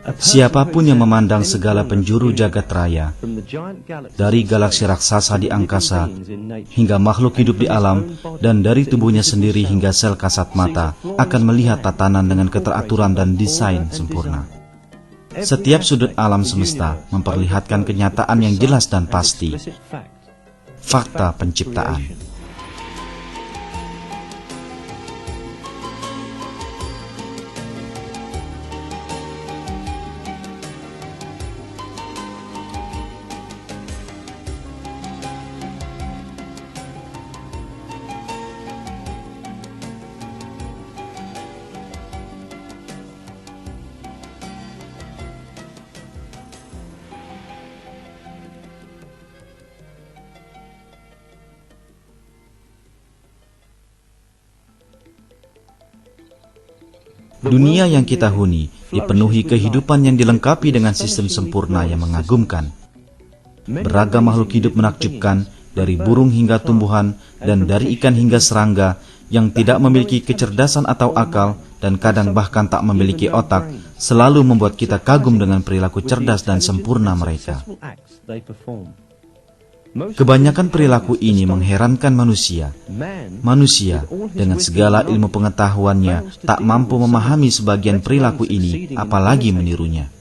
Siapapun yang memandang segala penjuru jagat raya, dari galaksi raksasa di angkasa hingga makhluk hidup di alam, dan dari tubuhnya sendiri hingga sel kasat mata, akan melihat tatanan dengan keteraturan dan desain sempurna. Setiap sudut alam semesta memperlihatkan kenyataan yang jelas dan pasti, fakta penciptaan. Dunia yang kita huni dipenuhi kehidupan yang dilengkapi dengan sistem sempurna yang mengagumkan. Beragam makhluk hidup menakjubkan, dari burung hingga tumbuhan, dan dari ikan hingga serangga, yang tidak memiliki kecerdasan atau akal, dan kadang bahkan tak memiliki otak, selalu membuat kita kagum dengan perilaku cerdas dan sempurna mereka. Kebanyakan perilaku ini mengherankan manusia. Manusia, dengan segala ilmu pengetahuannya, tak mampu memahami sebagian perilaku ini, apalagi menirunya.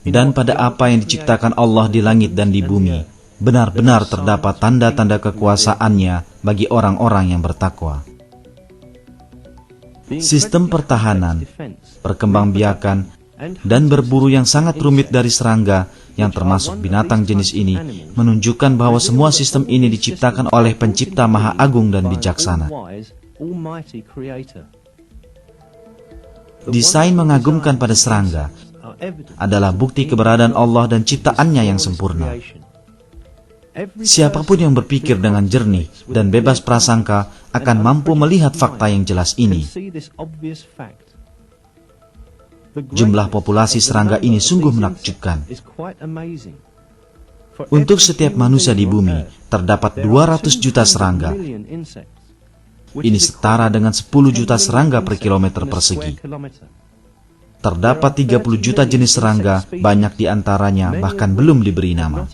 Dan pada apa yang diciptakan Allah di langit dan di bumi, benar-benar terdapat tanda-tanda kekuasaannya bagi orang-orang yang bertakwa. Sistem pertahanan, perkembangbiakan, dan berburu yang sangat rumit dari serangga, yang termasuk binatang jenis ini, menunjukkan bahwa semua sistem ini diciptakan oleh Pencipta Maha Agung dan Bijaksana. Desain mengagumkan pada serangga adalah bukti keberadaan Allah dan ciptaannya yang sempurna. Siapapun yang berpikir dengan jernih dan bebas prasangka akan mampu melihat fakta yang jelas ini. Jumlah populasi serangga ini sungguh menakjubkan. Untuk setiap manusia di bumi, terdapat 200 juta serangga. Ini setara dengan 10 juta serangga per kilometer persegi. Terdapat 30 juta jenis serangga, banyak di antaranya bahkan belum diberi nama.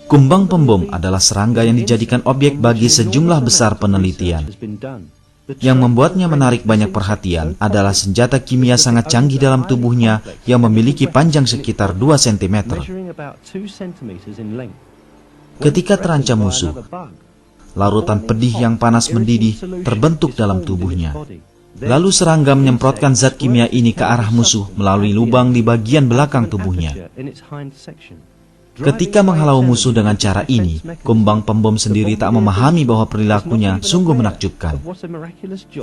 Kumbang pembom adalah serangga yang dijadikan objek bagi sejumlah besar penelitian. Yang membuatnya menarik banyak perhatian adalah senjata kimia sangat canggih dalam tubuhnya yang memiliki panjang sekitar 2 cm. Ketika terancam musuh, larutan pedih yang panas mendidih terbentuk dalam tubuhnya. Lalu serangga menyemprotkan zat kimia ini ke arah musuh melalui lubang di bagian belakang tubuhnya. Ketika menghalau musuh dengan cara ini, kumbang pembom sendiri tak memahami bahwa perilakunya sungguh menakjubkan.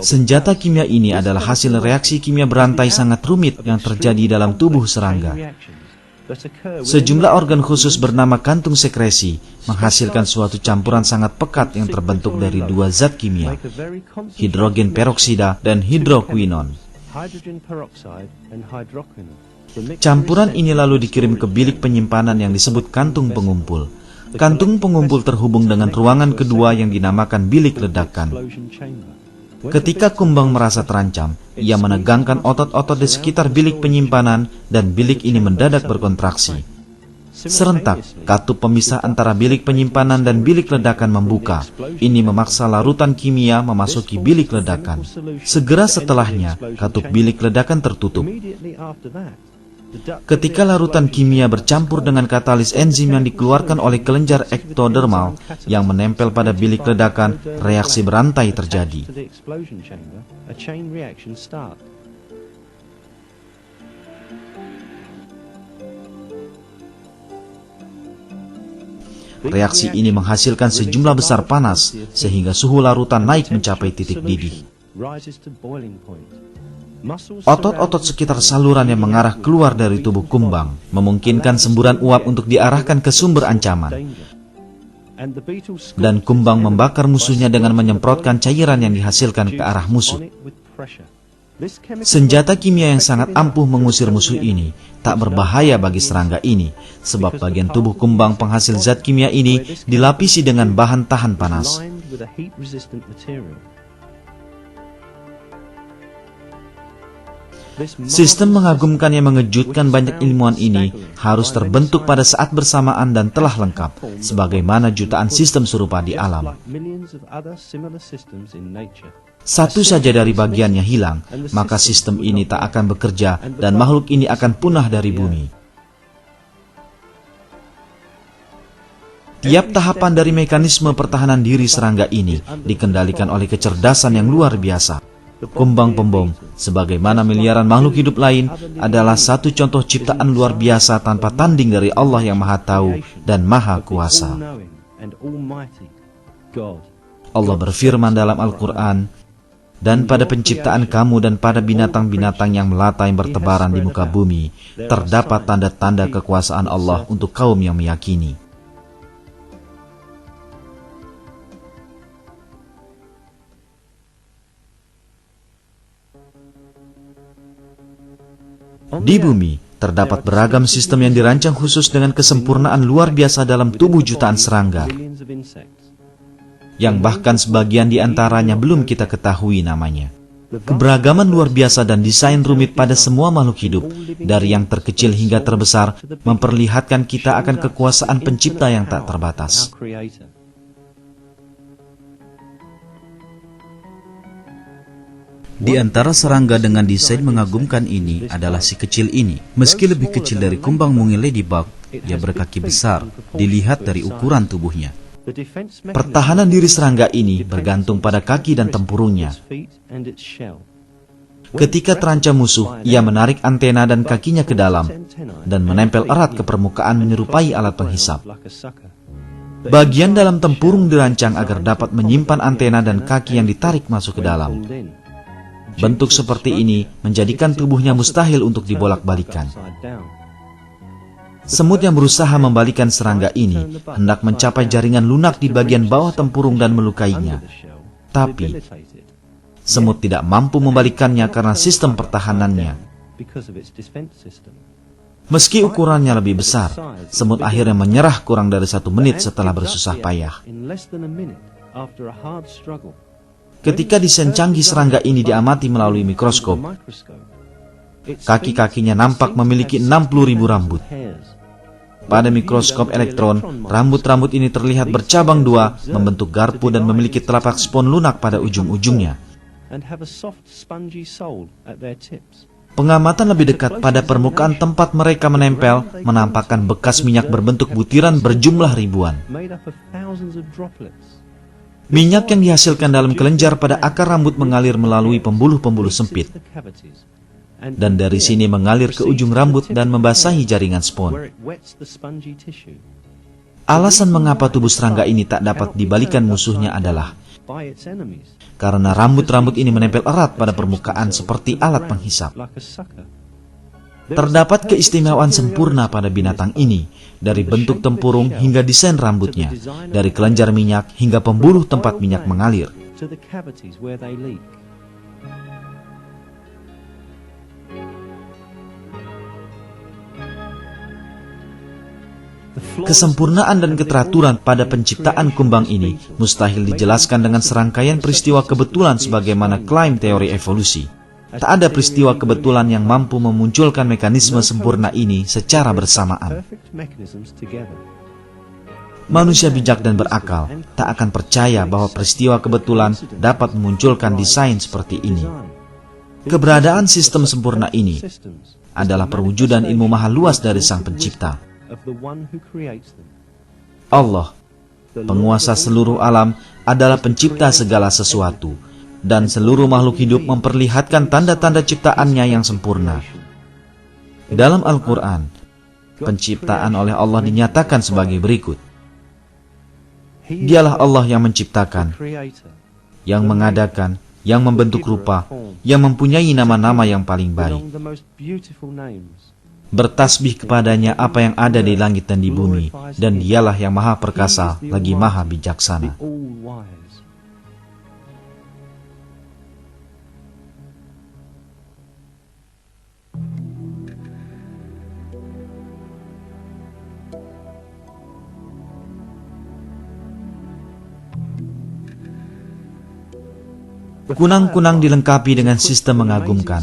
Senjata kimia ini adalah hasil reaksi kimia berantai sangat rumit yang terjadi dalam tubuh serangga. Sejumlah organ khusus bernama kantung sekresi menghasilkan suatu campuran sangat pekat yang terbentuk dari 2 zat kimia, hidrogen peroksida dan hidroquinon. Campuran ini lalu dikirim ke bilik penyimpanan yang disebut kantung pengumpul. Kantung pengumpul terhubung dengan ruangan kedua yang dinamakan bilik ledakan. Ketika kumbang merasa terancam, ia menegangkan otot-otot di sekitar bilik penyimpanan dan bilik ini mendadak berkontraksi. Serentak, katup pemisah antara bilik penyimpanan dan bilik ledakan membuka. Ini memaksa larutan kimia memasuki bilik ledakan. Segera setelahnya, katup bilik ledakan tertutup. Ketika larutan kimia bercampur dengan katalis enzim yang dikeluarkan oleh kelenjar ektodermal yang menempel pada bilik ledakan, reaksi berantai terjadi. Reaksi ini menghasilkan sejumlah besar panas, sehingga suhu larutan naik mencapai titik didih. Otot-otot sekitar saluran yang mengarah keluar dari tubuh kumbang memungkinkan semburan uap untuk diarahkan ke sumber ancaman. Dan kumbang membakar musuhnya dengan menyemprotkan cairan yang dihasilkan ke arah musuh. Senjata kimia yang sangat ampuh mengusir musuh ini tak berbahaya bagi serangga ini, sebab bagian tubuh kumbang penghasil zat kimia ini dilapisi dengan bahan tahan panas. with a heat-resistant material. Sistem mengagumkan yang mengejutkan banyak ilmuwan ini harus terbentuk pada saat bersamaan dan telah lengkap, sebagaimana jutaan sistem serupa di alam. Satu saja dari bagiannya hilang, maka sistem ini tak akan bekerja dan makhluk ini akan punah dari bumi. Tiap tahapan dari mekanisme pertahanan diri serangga ini dikendalikan oleh kecerdasan yang luar biasa. Kumbang pembom, sebagaimana miliaran makhluk hidup lain, adalah satu contoh ciptaan luar biasa tanpa tanding dari Allah yang Maha Tahu dan Maha Kuasa. Allah berfirman dalam Al-Quran, "Dan pada penciptaan kamu dan pada binatang-binatang yang melata yang bertebaran di muka bumi, terdapat tanda-tanda kekuasaan Allah untuk kaum yang meyakini." Di bumi, terdapat beragam sistem yang dirancang khusus dengan kesempurnaan luar biasa dalam tubuh jutaan serangga, yang bahkan sebagian di antaranya belum kita ketahui namanya. Keberagaman luar biasa dan desain rumit pada semua makhluk hidup, dari yang terkecil hingga terbesar, memperlihatkan kita akan kekuasaan pencipta yang tak terbatas. Di antara serangga dengan desain mengagumkan ini adalah si kecil ini. Meski lebih kecil dari kumbang mungil ladybug, ia berkaki besar, dilihat dari ukuran tubuhnya. Pertahanan diri serangga ini bergantung pada kaki dan tempurungnya. Ketika terancam musuh, ia menarik antena dan kakinya ke dalam, dan menempel erat ke permukaan menyerupai alat penghisap. Bagian dalam tempurung dirancang agar dapat menyimpan antena dan kaki yang ditarik masuk ke dalam. Bentuk seperti ini menjadikan tubuhnya mustahil untuk dibolak-balikan. Semut yang berusaha membalikan serangga ini hendak mencapai jaringan lunak di bagian bawah tempurung dan melukainya. Tapi, semut tidak mampu membalikannya karena sistem pertahanannya. Meski ukurannya lebih besar, semut akhirnya menyerah kurang dari 1 menit setelah bersusah payah. Ketika desain canggih serangga ini diamati melalui mikroskop, kaki-kakinya nampak memiliki 60.000 rambut. Pada mikroskop elektron, rambut-rambut ini terlihat bercabang dua, membentuk garpu dan memiliki telapak spon lunak pada ujung-ujungnya. Pengamatan lebih dekat pada permukaan tempat mereka menempel menampakkan bekas minyak berbentuk butiran berjumlah ribuan. Minyak yang dihasilkan dalam kelenjar pada akar rambut mengalir melalui pembuluh-pembuluh sempit, dan dari sini mengalir ke ujung rambut dan membasahi jaringan spon. Alasan mengapa tubuh serangga ini tak dapat dibalikan musuhnya adalah karena rambut-rambut ini menempel erat pada permukaan seperti alat penghisap. Terdapat keistimewaan sempurna pada binatang ini, dari bentuk tempurung hingga desain rambutnya, dari kelenjar minyak hingga pembuluh tempat minyak mengalir. Kesempurnaan dan keteraturan pada penciptaan kumbang ini mustahil dijelaskan dengan serangkaian peristiwa kebetulan sebagaimana klaim teori evolusi. Tak ada peristiwa kebetulan yang mampu memunculkan mekanisme sempurna ini secara bersamaan. Manusia bijak dan berakal tak akan percaya bahwa peristiwa kebetulan dapat memunculkan desain seperti ini. Keberadaan sistem sempurna ini adalah perwujudan ilmu maha luas dari Sang Pencipta. Allah, penguasa seluruh alam, adalah pencipta segala sesuatu, dan seluruh makhluk hidup memperlihatkan tanda-tanda ciptaannya yang sempurna. Dalam Al-Quran, penciptaan oleh Allah dinyatakan sebagai berikut. Dialah Allah yang menciptakan, yang mengadakan, yang membentuk rupa, yang mempunyai nama-nama yang paling baik. Bertasbih kepadanya apa yang ada di langit dan di bumi, dan dialah yang maha perkasa lagi maha bijaksana. Kunang-kunang dilengkapi dengan sistem mengagumkan.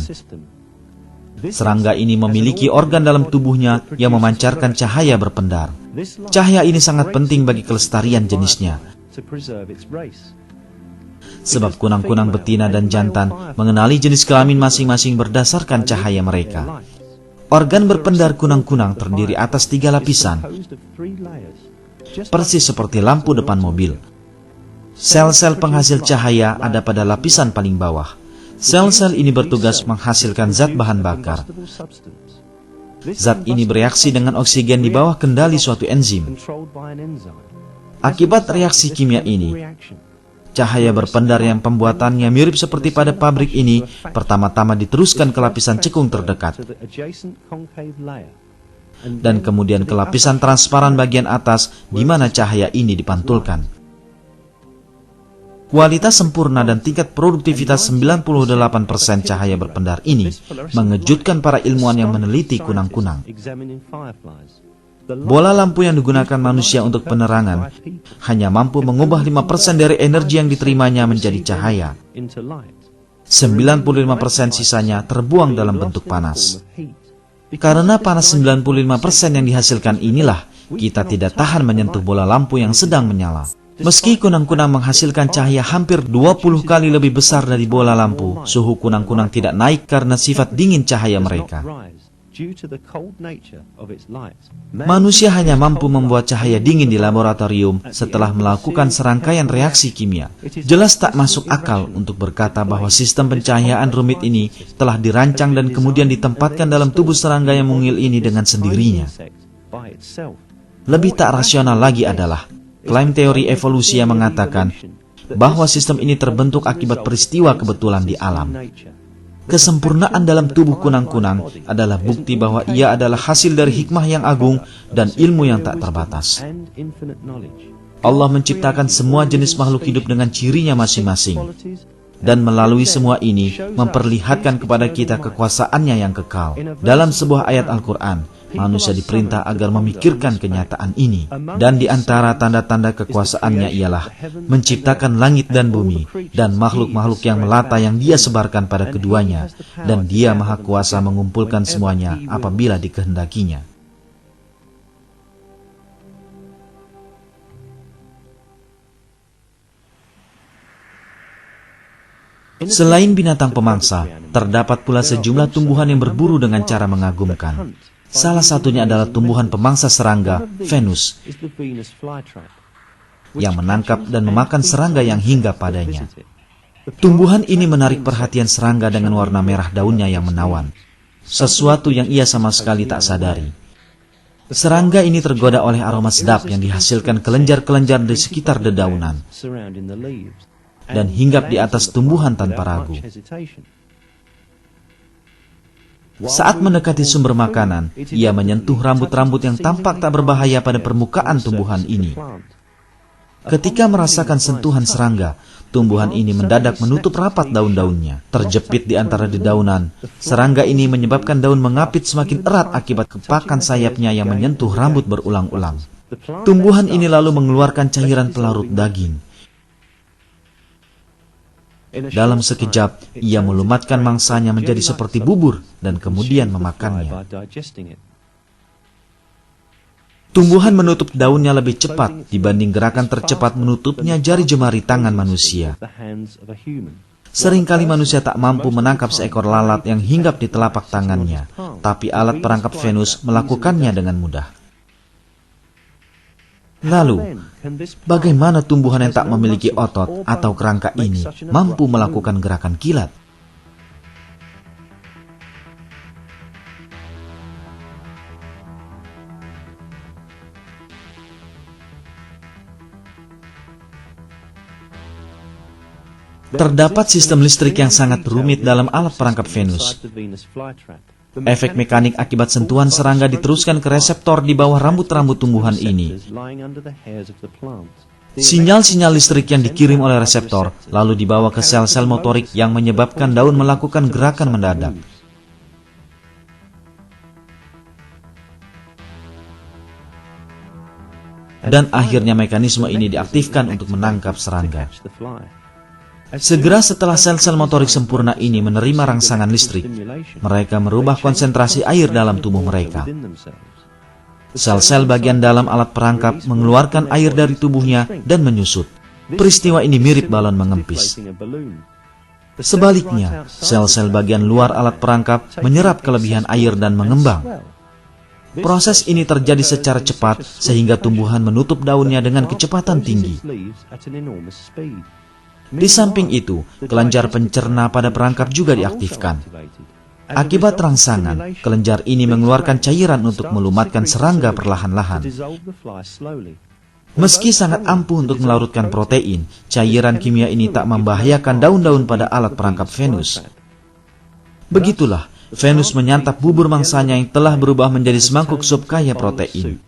Serangga ini memiliki organ dalam tubuhnya yang memancarkan cahaya berpendar. Cahaya ini sangat penting bagi kelestarian jenisnya, sebab kunang-kunang betina dan jantan mengenali jenis kelamin masing-masing berdasarkan cahaya mereka. Organ berpendar kunang-kunang terdiri atas 3 lapisan, persis seperti lampu depan mobil. Sel-sel penghasil cahaya ada pada lapisan paling bawah. Sel-sel ini bertugas menghasilkan zat bahan bakar. Zat ini bereaksi dengan oksigen di bawah kendali suatu enzim. Akibat reaksi kimia ini, cahaya berpendar yang pembuatannya mirip seperti pada pabrik ini pertama-tama diteruskan ke lapisan cekung terdekat, dan kemudian ke lapisan transparan bagian atas di mana cahaya ini dipantulkan. Kualitas sempurna dan tingkat produktivitas 98% cahaya berpendar ini mengejutkan para ilmuwan yang meneliti kunang-kunang. Bola lampu yang digunakan manusia untuk penerangan hanya mampu mengubah 5% dari energi yang diterimanya menjadi cahaya. 95% sisanya terbuang dalam bentuk panas. Karena panas 95% yang dihasilkan inilah, kita tidak tahan menyentuh bola lampu yang sedang menyala. Meski kunang-kunang menghasilkan cahaya hampir 20 kali lebih besar dari bola lampu, suhu kunang-kunang tidak naik karena sifat dingin cahaya mereka. Manusia hanya mampu membuat cahaya dingin di laboratorium setelah melakukan serangkaian reaksi kimia. Jelas tak masuk akal untuk berkata bahwa sistem pencahayaan rumit ini telah dirancang dan kemudian ditempatkan dalam tubuh serangga yang mungil ini dengan sendirinya. Lebih tak rasional lagi adalah klaim teori evolusi yang mengatakan bahwa sistem ini terbentuk akibat peristiwa kebetulan di alam. Kesempurnaan dalam tubuh kunang-kunang adalah bukti bahwa ia adalah hasil dari hikmah yang agung dan ilmu yang tak terbatas. Allah menciptakan semua jenis makhluk hidup dengan cirinya masing-masing, dan melalui semua ini memperlihatkan kepada kita kekuasaannya yang kekal. Dalam sebuah ayat Al-Quran, manusia diperintah agar memikirkan kenyataan ini, dan di antara tanda-tanda kekuasaannya ialah menciptakan langit dan bumi dan makhluk-makhluk yang melata yang Dia sebarkan pada keduanya, dan Dia maha kuasa mengumpulkan semuanya apabila dikehendakinya. Selain binatang pemangsa, terdapat pula sejumlah tumbuhan yang berburu dengan cara mengagumkan. Salah satunya adalah tumbuhan pemangsa serangga, Venus, yang menangkap dan memakan serangga yang hinggap padanya. Tumbuhan ini menarik perhatian serangga dengan warna merah daunnya yang menawan, sesuatu yang ia sama sekali tak sadari. Serangga ini tergoda oleh aroma sedap yang dihasilkan kelenjar-kelenjar di sekitar dedaunan, dan hinggap di atas tumbuhan tanpa ragu. Saat mendekati sumber makanan, ia menyentuh rambut-rambut yang tampak tak berbahaya pada permukaan tumbuhan ini. Ketika merasakan sentuhan serangga, tumbuhan ini mendadak menutup rapat daun-daunnya. Terjepit di antara dedaunan, serangga ini menyebabkan daun mengapit semakin erat akibat kepakan sayapnya yang menyentuh rambut berulang-ulang. Tumbuhan ini lalu mengeluarkan cairan pelarut daging. Dalam sekejap, ia melumatkan mangsanya menjadi seperti bubur dan kemudian memakannya. Tumbuhan menutup daunnya lebih cepat dibanding gerakan tercepat menutupnya jari jemari tangan manusia. Seringkali manusia tak mampu menangkap seekor lalat yang hinggap di telapak tangannya, tapi alat perangkap Venus melakukannya dengan mudah. Lalu, bagaimana tumbuhan yang tak memiliki otot atau kerangka ini mampu melakukan gerakan kilat? Terdapat sistem listrik yang sangat rumit dalam alat perangkap Venus. Efek mekanik akibat sentuhan serangga diteruskan ke reseptor di bawah rambut-rambut tumbuhan ini. Sinyal-sinyal listrik yang dikirim oleh reseptor lalu dibawa ke sel-sel motorik yang menyebabkan daun melakukan gerakan mendadak. Dan akhirnya mekanisme ini diaktifkan untuk menangkap serangga. Segera setelah sel-sel motorik sempurna ini menerima rangsangan listrik, mereka merubah konsentrasi air dalam tubuh mereka. Sel-sel bagian dalam alat perangkap mengeluarkan air dari tubuhnya dan menyusut. Peristiwa ini mirip balon mengempis. Sebaliknya, sel-sel bagian luar alat perangkap menyerap kelebihan air dan mengembang. Proses ini terjadi secara cepat sehingga tumbuhan menutup daunnya dengan kecepatan tinggi. Di samping itu, kelenjar pencerna pada perangkap juga diaktifkan. Akibat rangsangan, kelenjar ini mengeluarkan cairan untuk melumatkan serangga perlahan-lahan. Meski sangat ampuh untuk melarutkan protein, cairan kimia ini tak membahayakan daun-daun pada alat perangkap Venus. Begitulah, Venus menyantap bubur mangsanya yang telah berubah menjadi semangkuk sup kaya protein.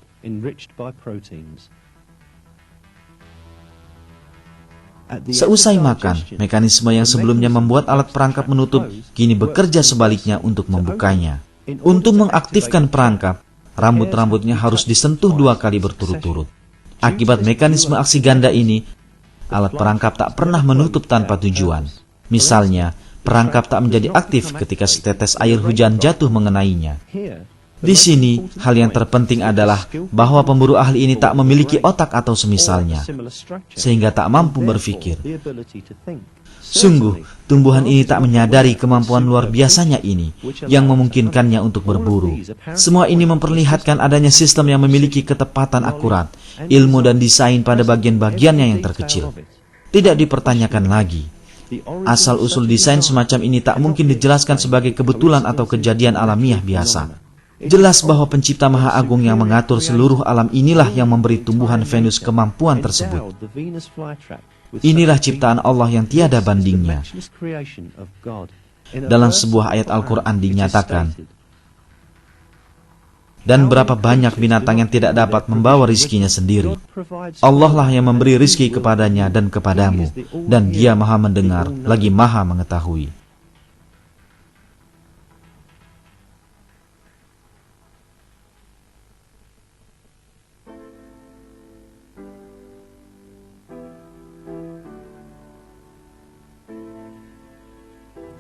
Seusai makan, mekanisme yang sebelumnya membuat alat perangkap menutup, kini bekerja sebaliknya untuk membukanya. Untuk mengaktifkan perangkap, rambut-rambutnya harus disentuh 2 kali berturut-turut. Akibat mekanisme aksi ganda ini, alat perangkap tak pernah menutup tanpa tujuan. Misalnya, perangkap tak menjadi aktif ketika setetes air hujan jatuh mengenainya. Di sini, hal yang terpenting adalah bahwa pemburu ahli ini tak memiliki otak atau semisalnya, sehingga tak mampu berpikir. Sungguh, tumbuhan ini tak menyadari kemampuan luar biasanya ini, yang memungkinkannya untuk berburu. Semua ini memperlihatkan adanya sistem yang memiliki ketepatan akurat, ilmu dan desain pada bagian-bagiannya yang terkecil. Tidak dipertanyakan lagi. Asal-usul desain semacam ini tak mungkin dijelaskan sebagai kebetulan atau kejadian alamiah biasa. Jelas bahwa pencipta Maha Agung yang mengatur seluruh alam inilah yang memberi tumbuhan Venus kemampuan tersebut. Inilah ciptaan Allah yang tiada bandingnya. Dalam sebuah ayat Al-Quran dinyatakan, dan berapa banyak binatang yang tidak dapat membawa rizkinya sendiri. Allah lah yang memberi rizki kepadanya dan kepadamu, dan Dia Maha mendengar, lagi Maha mengetahui.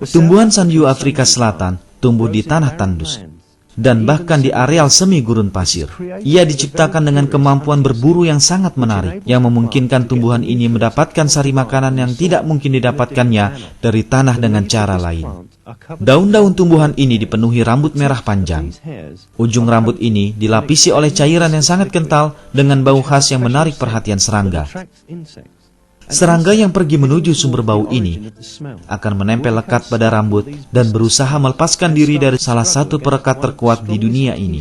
Tumbuhan sanyu Afrika Selatan tumbuh di tanah tandus dan bahkan di areal semi gurun pasir. Ia diciptakan dengan kemampuan berburu yang sangat menarik, yang memungkinkan tumbuhan ini mendapatkan sari makanan yang tidak mungkin didapatkannya dari tanah dengan cara lain. Daun-daun tumbuhan ini dipenuhi rambut merah panjang. Ujung rambut ini dilapisi oleh cairan yang sangat kental dengan bau khas yang menarik perhatian serangga. Serangga yang pergi menuju sumber bau ini akan menempel lekat pada rambut dan berusaha melepaskan diri dari salah satu perekat terkuat di dunia ini.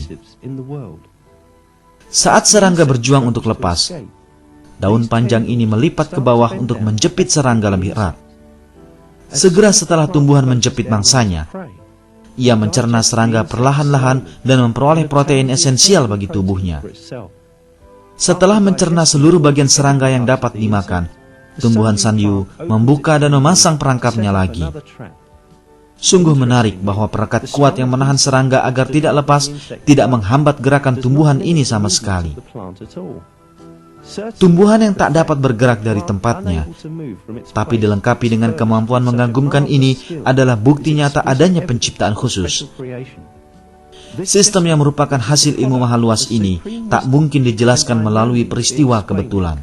Saat serangga berjuang untuk lepas, daun panjang ini melipat ke bawah untuk menjepit serangga lebih erat. Segera setelah tumbuhan menjepit mangsanya, ia mencerna serangga perlahan-lahan dan memperoleh protein esensial bagi tubuhnya. Setelah mencerna seluruh bagian serangga yang dapat dimakan, tumbuhan sanyu membuka dan memasang perangkapnya lagi. Sungguh menarik bahwa perekat kuat yang menahan serangga agar tidak lepas tidak menghambat gerakan tumbuhan ini sama sekali. Tumbuhan yang tak dapat bergerak dari tempatnya, tapi dilengkapi dengan kemampuan mengagumkan ini adalah bukti nyata adanya penciptaan khusus. Sistem yang merupakan hasil ilmu maha luas ini tak mungkin dijelaskan melalui peristiwa kebetulan.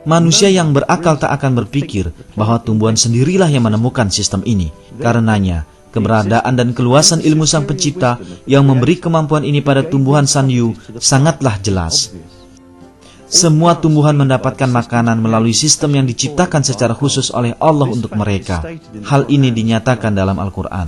Manusia yang berakal tak akan berpikir bahwa tumbuhan sendirilah yang menemukan sistem ini. Karenanya, keberadaan dan keluasan ilmu sang pencipta yang memberi kemampuan ini pada tumbuhan sanyu sangatlah jelas. Semua tumbuhan mendapatkan makanan melalui sistem yang diciptakan secara khusus oleh Allah untuk mereka. Hal ini dinyatakan dalam Al-Quran.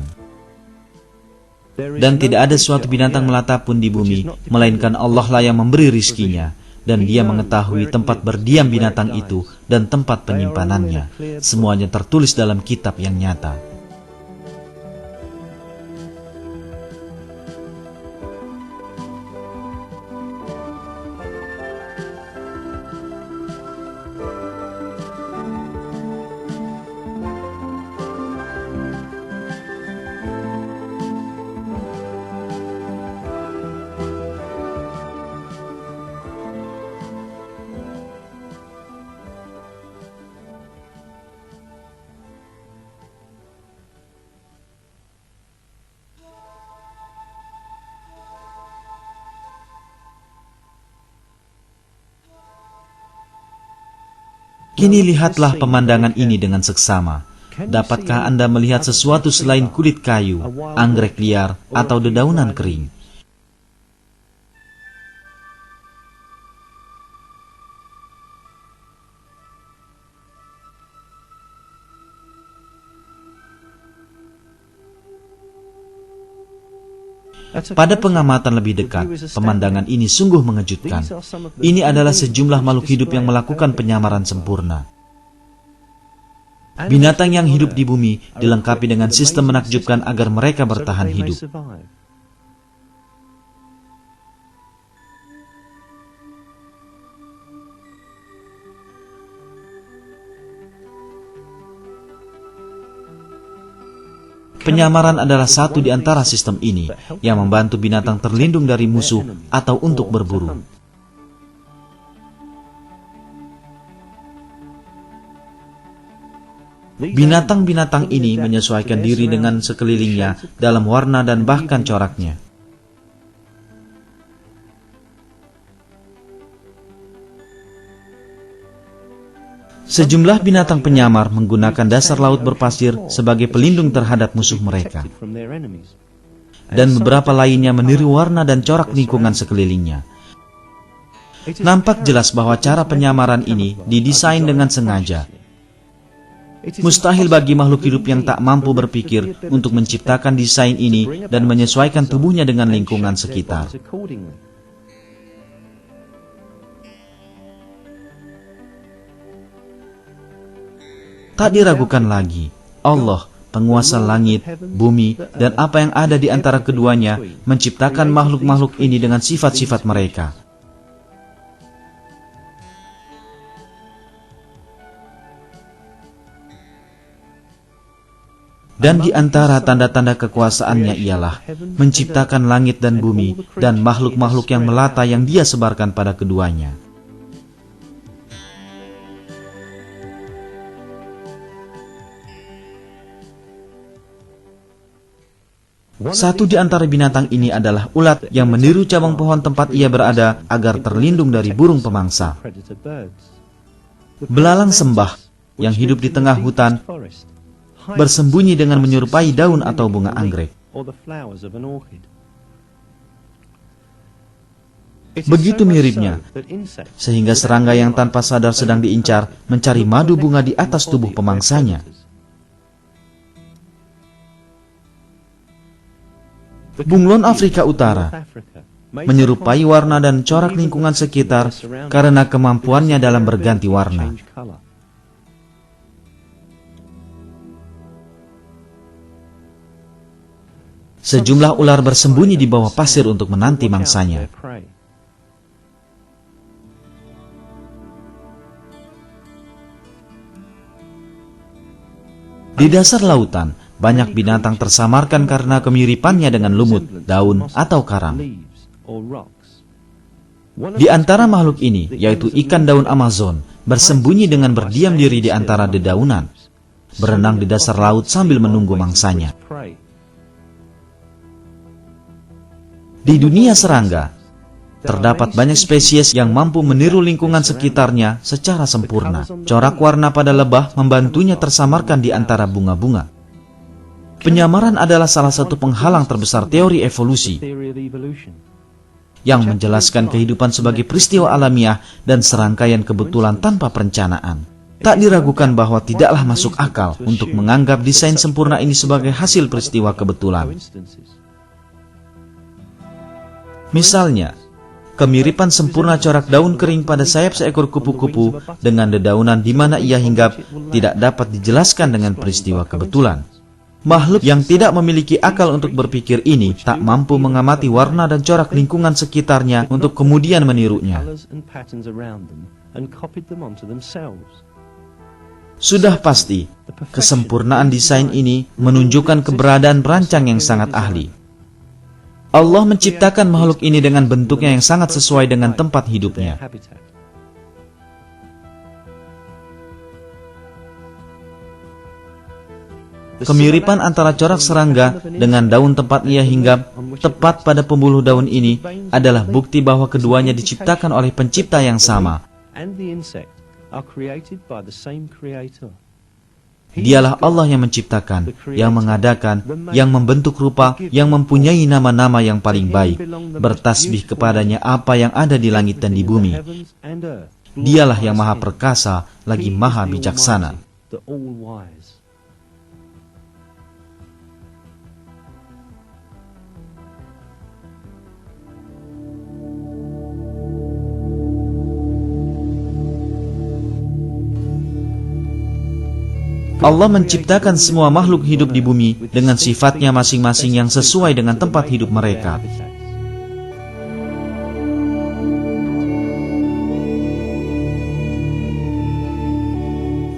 Dan tidak ada suatu binatang melata pun di bumi, melainkan Allah lah yang memberi rizkinya. Dan Dia mengetahui tempat berdiam binatang itu dan tempat penyimpanannya. Semuanya tertulis dalam kitab yang nyata. Kini lihatlah pemandangan ini dengan seksama. Dapatkah Anda melihat sesuatu selain kulit kayu, anggrek liar, atau dedaunan kering? Pada pengamatan lebih dekat, pemandangan ini sungguh mengejutkan. Ini adalah sejumlah makhluk hidup yang melakukan penyamaran sempurna. Binatang yang hidup di bumi dilengkapi dengan sistem menakjubkan agar mereka bertahan hidup. Penyamaran adalah satu di antara sistem ini yang membantu binatang terlindung dari musuh atau untuk berburu. Binatang-binatang ini menyesuaikan diri dengan sekelilingnya dalam warna dan bahkan coraknya. Sejumlah binatang penyamar menggunakan dasar laut berpasir sebagai pelindung terhadap musuh mereka. Dan beberapa lainnya meniru warna dan corak lingkungan sekelilingnya. Nampak jelas bahwa cara penyamaran ini didesain dengan sengaja. Mustahil bagi makhluk hidup yang tak mampu berpikir untuk menciptakan desain ini dan menyesuaikan tubuhnya dengan lingkungan sekitar. Tak diragukan lagi, Allah, penguasa langit, bumi, dan apa yang ada di antara keduanya, menciptakan makhluk-makhluk ini dengan sifat-sifat mereka. Dan di antara tanda-tanda kekuasaannya ialah menciptakan langit dan bumi dan makhluk-makhluk yang melata yang Dia sebarkan pada keduanya. Satu di antara binatang ini adalah ulat yang meniru cabang pohon tempat ia berada agar terlindung dari burung pemangsa. Belalang sembah yang hidup di tengah hutan bersembunyi dengan menyerupai daun atau bunga anggrek. Begitu miripnya, sehingga serangga yang tanpa sadar sedang diincar mencari madu bunga di atas tubuh pemangsanya. Bunglon Afrika Utara menyerupai warna dan corak lingkungan sekitar karena kemampuannya dalam berganti warna. Sejumlah ular bersembunyi di bawah pasir untuk menanti mangsanya. Di dasar lautan, banyak binatang tersamarkan karena kemiripannya dengan lumut, daun, atau karang. Di antara makhluk ini, yaitu ikan daun Amazon, bersembunyi dengan berdiam diri di antara dedaunan, berenang di dasar laut sambil menunggu mangsanya. Di dunia serangga, terdapat banyak spesies yang mampu meniru lingkungan sekitarnya secara sempurna. Corak warna pada lebah membantunya tersamarkan di antara bunga-bunga. Penyamaran adalah salah satu penghalang terbesar teori evolusi yang menjelaskan kehidupan sebagai peristiwa alamiah dan serangkaian kebetulan tanpa perencanaan. Tak diragukan bahwa tidaklah masuk akal untuk menganggap desain sempurna ini sebagai hasil peristiwa kebetulan. Misalnya, kemiripan sempurna corak daun kering pada sayap seekor kupu-kupu dengan dedaunan di mana ia hinggap tidak dapat dijelaskan dengan peristiwa kebetulan. Makhluk yang tidak memiliki akal untuk berpikir ini tak mampu mengamati warna dan corak lingkungan sekitarnya untuk kemudian menirunya. Sudah pasti, kesempurnaan desain ini menunjukkan keberadaan perancang yang sangat ahli. Allah menciptakan makhluk ini dengan bentuknya yang sangat sesuai dengan tempat hidupnya. Kemiripan antara corak serangga dengan daun tempat ia hinggap tepat pada pembuluh daun ini adalah bukti bahwa keduanya diciptakan oleh pencipta yang sama. are created by the same creator. Dialah Allah yang menciptakan, yang mengadakan, yang membentuk rupa, yang mempunyai nama-nama yang paling baik. Bertasbih kepadanya apa yang ada di langit dan di bumi. Dialah yang maha perkasa, lagi maha bijaksana. The all-wise. Allah menciptakan semua makhluk hidup di bumi dengan sifatnya masing-masing yang sesuai dengan tempat hidup mereka.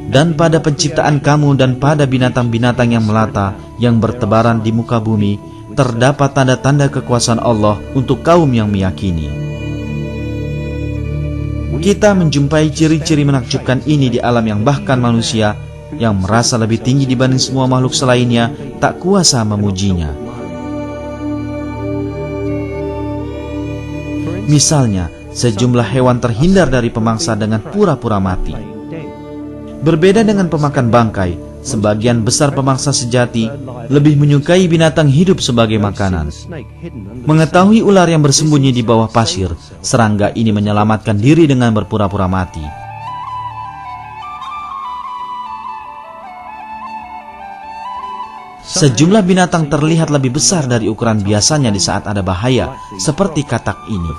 Dan pada penciptaan kamu dan pada binatang-binatang yang melata, yang bertebaran di muka bumi, terdapat tanda-tanda kekuasaan Allah untuk kaum yang meyakini. Kita menjumpai ciri-ciri menakjubkan ini di alam yang bahkan manusia yang merasa lebih tinggi dibanding semua makhluk selainnya tak kuasa memujinya. Misalnya, sejumlah hewan terhindar dari pemangsa dengan pura-pura mati. Berbeda dengan pemakan bangkai, sebagian besar pemangsa sejati lebih menyukai binatang hidup sebagai makanan. Mengetahui ular yang bersembunyi di bawah pasir, serangga ini menyelamatkan diri dengan berpura-pura mati. Sejumlah binatang terlihat lebih besar dari ukuran biasanya di saat ada bahaya, seperti katak ini.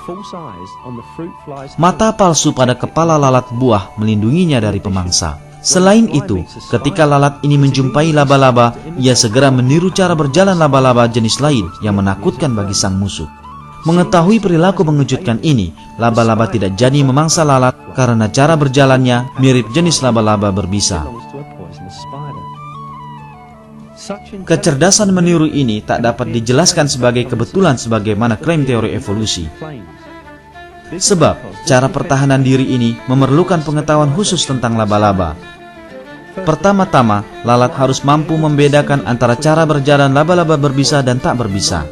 Mata palsu pada kepala lalat buah melindunginya dari pemangsa. Selain itu, ketika lalat ini menjumpai laba-laba, ia segera meniru cara berjalan laba-laba jenis lain yang menakutkan bagi sang musuh. Mengetahui perilaku mengejutkan ini, laba-laba tidak jadi memangsa lalat karena cara berjalannya mirip jenis laba-laba berbisa. Kecerdasan meniru ini tak dapat dijelaskan sebagai kebetulan sebagaimana klaim teori evolusi. Sebab, cara pertahanan diri ini memerlukan pengetahuan khusus tentang laba-laba. Pertama-tama, lalat harus mampu membedakan antara cara berjalan laba-laba berbisa dan tak berbisa.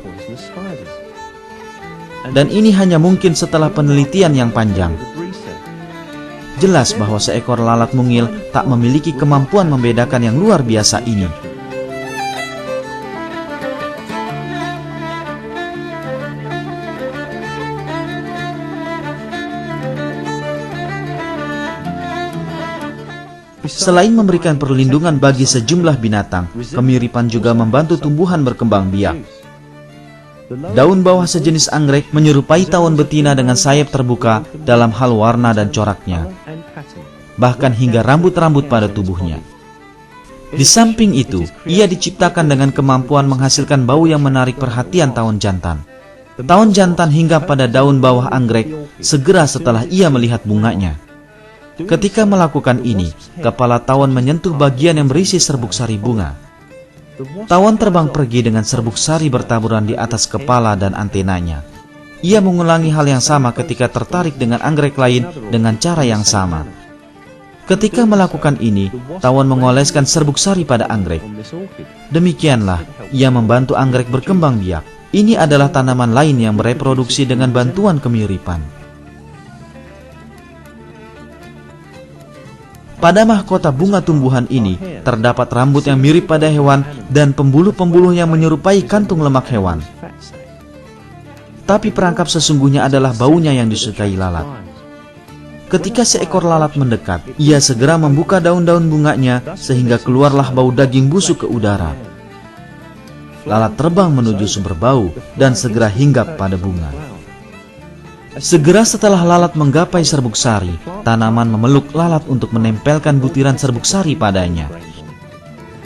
Dan ini hanya mungkin setelah penelitian yang panjang. Jelas bahwa seekor lalat mungil tak memiliki kemampuan membedakan yang luar biasa ini. Selain memberikan perlindungan bagi sejumlah binatang, kemiripan juga membantu tumbuhan berkembang biak. Daun bawah sejenis anggrek menyerupai tawon betina dengan sayap terbuka dalam hal warna dan coraknya, bahkan hingga rambut-rambut pada tubuhnya. Di samping itu, ia diciptakan dengan kemampuan menghasilkan bau yang menarik perhatian tawon jantan. Tawon jantan hinggap pada daun bawah anggrek segera setelah ia melihat bunganya. Ketika melakukan ini, kepala tawon menyentuh bagian yang berisi serbuk sari bunga. Tawon terbang pergi dengan serbuk sari bertaburan di atas kepala dan antenanya. Ia mengulangi hal yang sama ketika tertarik dengan anggrek lain dengan cara yang sama. Ketika melakukan ini, tawon mengoleskan serbuk sari pada anggrek. Demikianlah, ia membantu anggrek berkembang biak. Ini adalah tanaman lain yang bereproduksi dengan bantuan kemiripan. Pada mahkota bunga tumbuhan ini, terdapat rambut yang mirip pada hewan dan pembuluh-pembuluh yang menyerupai kantung lemak hewan. Tapi perangkap sesungguhnya adalah baunya yang disukai lalat. Ketika seekor lalat mendekat, ia segera membuka daun-daun bunganya sehingga keluarlah bau daging busuk ke udara. Lalat terbang menuju sumber bau dan segera hinggap pada bunga. Segera setelah lalat menggapai serbuk sari, tanaman memeluk lalat untuk menempelkan butiran serbuk sari padanya.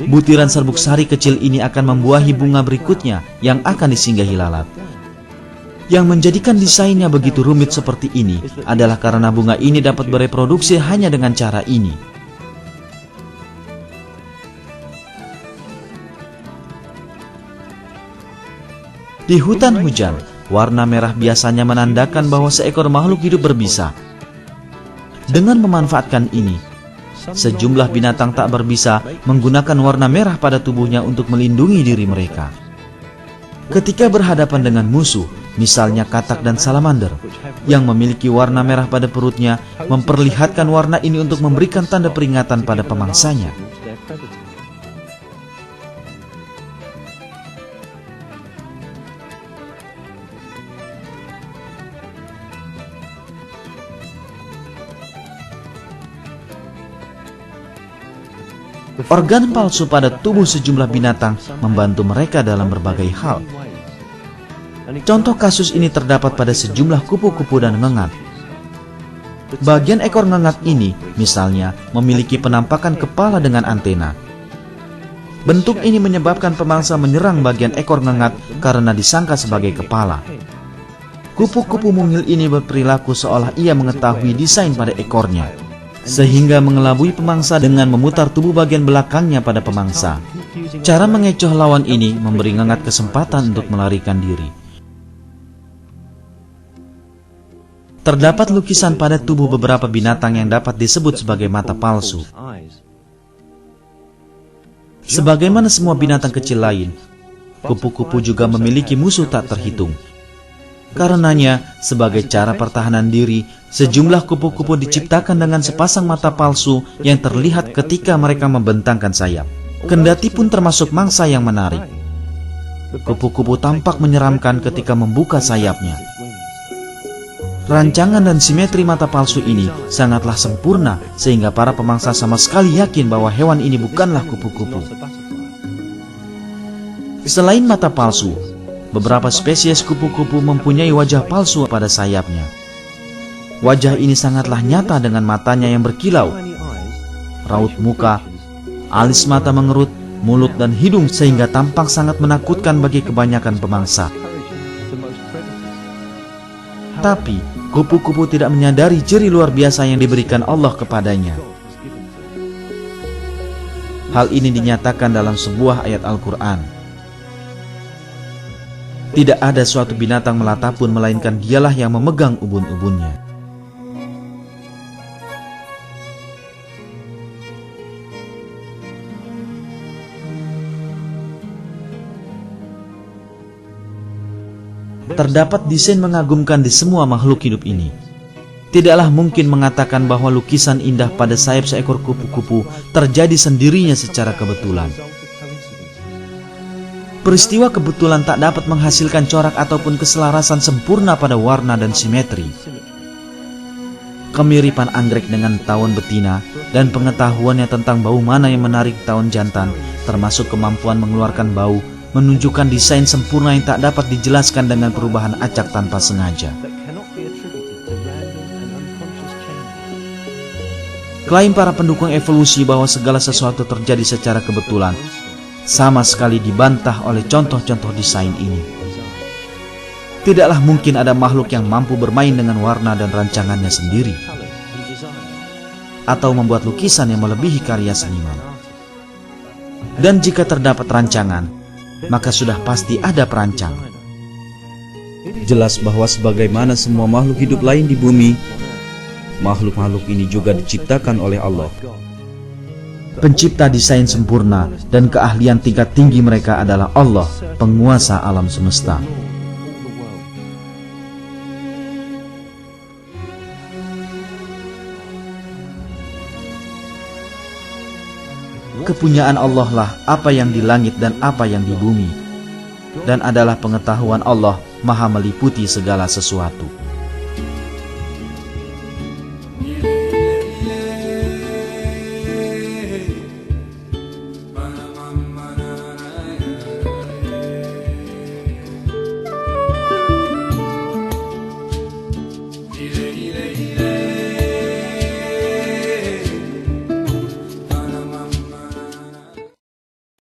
Butiran serbuk sari kecil ini akan membuahi bunga berikutnya yang akan disinggahi lalat. Yang menjadikan desainnya begitu rumit seperti ini adalah karena bunga ini dapat bereproduksi hanya dengan cara ini. Di hutan hujan, warna merah biasanya menandakan bahwa seekor makhluk hidup berbisa. Dengan memanfaatkan ini, sejumlah binatang tak berbisa menggunakan warna merah pada tubuhnya untuk melindungi diri mereka. Ketika berhadapan dengan musuh, misalnya katak dan salamander, yang memiliki warna merah pada perutnya, memperlihatkan warna ini untuk memberikan tanda peringatan pada pemangsanya. Organ palsu pada tubuh sejumlah binatang membantu mereka dalam berbagai hal. Contoh kasus ini terdapat pada sejumlah kupu-kupu dan ngengat. Bagian ekor ngengat ini, misalnya, memiliki penampakan kepala dengan antena. Bentuk ini menyebabkan pemangsa menyerang bagian ekor ngengat karena disangka sebagai kepala. Kupu-kupu mungil ini berperilaku seolah ia mengetahui desain pada ekornya, sehingga mengelabui pemangsa dengan memutar tubuh bagian belakangnya pada pemangsa. Cara mengecoh lawan ini memberi ngengat kesempatan untuk melarikan diri. Terdapat lukisan pada tubuh beberapa binatang yang dapat disebut sebagai mata palsu. Sebagaimana semua binatang kecil lain, kupu-kupu juga memiliki musuh tak terhitung. Karenanya, sebagai cara pertahanan diri, sejumlah kupu-kupu diciptakan dengan sepasang mata palsu yang terlihat ketika mereka membentangkan sayap. Kendati pun termasuk mangsa yang menarik, kupu-kupu tampak menyeramkan ketika membuka sayapnya. Rancangan dan simetri mata palsu ini sangatlah sempurna sehingga para pemangsa sama sekali yakin bahwa hewan ini bukanlah kupu-kupu. Selain mata palsu, beberapa spesies kupu-kupu mempunyai wajah palsu pada sayapnya. Wajah ini sangatlah nyata dengan matanya yang berkilau, raut muka, alis mata mengerut, mulut dan hidung sehingga tampak sangat menakutkan bagi kebanyakan pemangsa. Tapi, kupu-kupu tidak menyadari ciri luar biasa yang diberikan Allah kepadanya. Hal ini dinyatakan dalam sebuah ayat Al-Quran. Tidak ada suatu binatang melata pun melainkan dialah yang memegang ubun-ubunnya. Terdapat desain mengagumkan di semua makhluk hidup ini. Tidaklah mungkin mengatakan bahwa lukisan indah pada sayap seekor kupu-kupu terjadi sendirinya secara kebetulan. Peristiwa kebetulan tak dapat menghasilkan corak ataupun keselarasan sempurna pada warna dan simetri. Kemiripan anggrek dengan tawon betina dan pengetahuannya tentang bau mana yang menarik tawon jantan, termasuk kemampuan mengeluarkan bau, menunjukkan desain sempurna yang tak dapat dijelaskan dengan perubahan acak tanpa sengaja. Klaim para pendukung evolusi bahwa segala sesuatu terjadi secara kebetulan sama sekali dibantah oleh contoh-contoh desain ini. Tidaklah mungkin ada makhluk yang mampu bermain dengan warna dan rancangannya sendiri, atau membuat lukisan yang melebihi karya seniman. Dan jika terdapat rancangan, maka sudah pasti ada perancang. Jelas bahwa sebagaimana semua makhluk hidup lain di bumi, makhluk-makhluk ini juga diciptakan oleh Allah. Pencipta desain sempurna dan keahlian tingkat tinggi mereka adalah Allah, penguasa alam semesta. Kepunyaan Allah lah apa yang di langit dan apa yang di bumi, dan adalah pengetahuan Allah maha meliputi segala sesuatu.